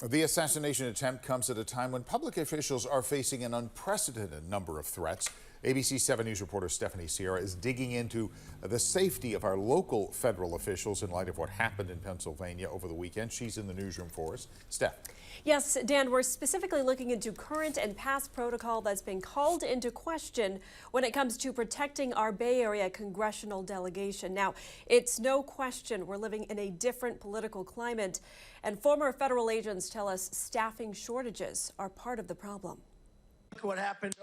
The assassination attempt comes at a time when public officials are facing an unprecedented number of threats. ABC 7 News reporter Stephanie Sierra is digging into the safety of our local federal officials in light of what happened in Pennsylvania over the weekend. She's in the newsroom for us. Steph. Yes, Dan, we're specifically looking into current and past protocol that's been called into question when it comes to protecting our Bay Area congressional delegation. Now, it's no question we're living in a different political climate, and former federal agents tell us staffing shortages are part of the problem. Look what happened.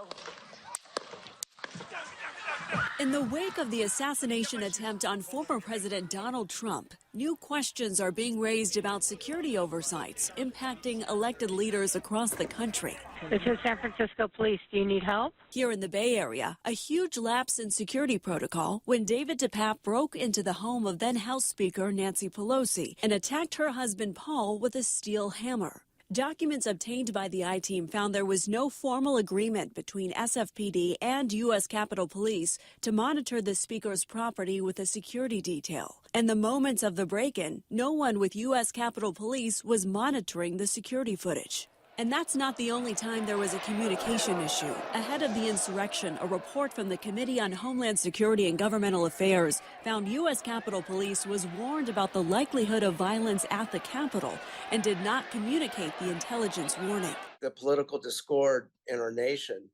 In the wake of the assassination attempt on former President Donald Trump, new questions are being raised about security oversights impacting elected leaders across the country. This is San Francisco Police. Do you need help? Here in the Bay Area, a huge lapse in security protocol when David DePape broke into the home of then House Speaker Nancy Pelosi and attacked her husband Paul with a steel hammer. Documents obtained by the I-Team found there was no formal agreement between SFPD and U.S. Capitol Police to monitor the speaker's property with a security detail. And the moments of the break-in, no one with U.S. Capitol Police was monitoring the security footage. And that's not the only time there was a communication issue. Ahead of the insurrection, a report from the Committee on Homeland Security and Governmental Affairs found U.S. Capitol Police was warned about the likelihood of violence at the Capitol and did not communicate the intelligence warning. The political discord in our nation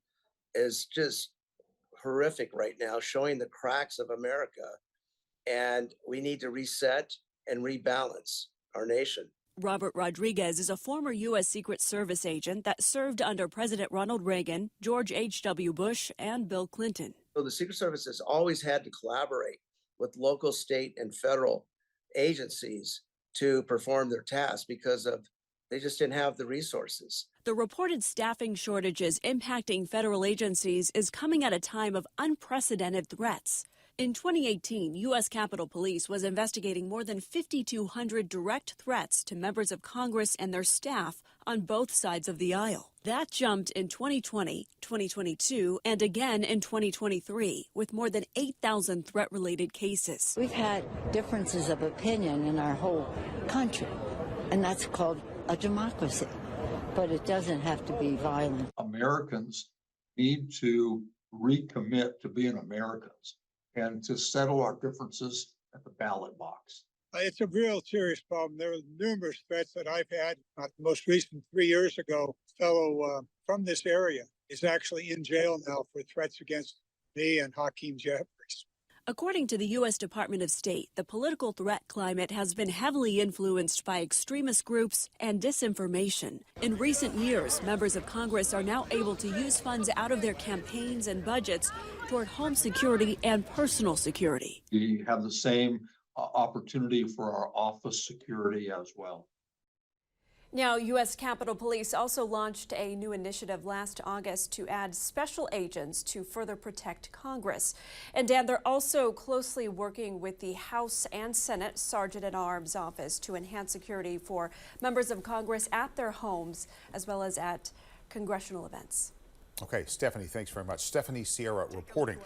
is just horrific right now, showing the cracks of America. And we need to reset and rebalance our nation. Robert Rodriguez is a former U.S. Secret Service agent that served under President Ronald Reagan, George H.W. Bush, and Bill Clinton. So the Secret Service has always had to collaborate with local, state, and federal agencies to perform their tasks because they just didn't have the resources. The reported staffing shortages impacting federal agencies is coming at a time of unprecedented threats. In 2018, U.S. Capitol Police was investigating more than 5,200 direct threats to members of Congress and their staff on both sides of the aisle. That jumped in 2020, 2022, and again in 2023, with more than 8,000 threat-related cases. We've had differences of opinion in our whole country, and that's called a democracy. But it doesn't have to be violent. Americans need to recommit to being Americans and to settle our differences at the ballot box. It's a real serious problem. There are numerous threats that I've had. The most recent 3 years ago, a fellow from this area is actually in jail now for threats against me and Hakeem Jeffries. According to the U.S. Department of State, the political threat climate has been heavily influenced by extremist groups and disinformation. In recent years, members of Congress are now able to use funds out of their campaigns and budgets toward home security and personal security. We have the same opportunity for our office security as well. Now, U.S. Capitol Police also launched a new initiative last August to add special agents to further protect Congress. And Dan, they're also closely working with the House and Senate Sergeant-at-Arms office to enhance security for members of Congress at their homes as well as at congressional events. Okay, Stephanie, thanks very much. Stephanie Sierra reporting.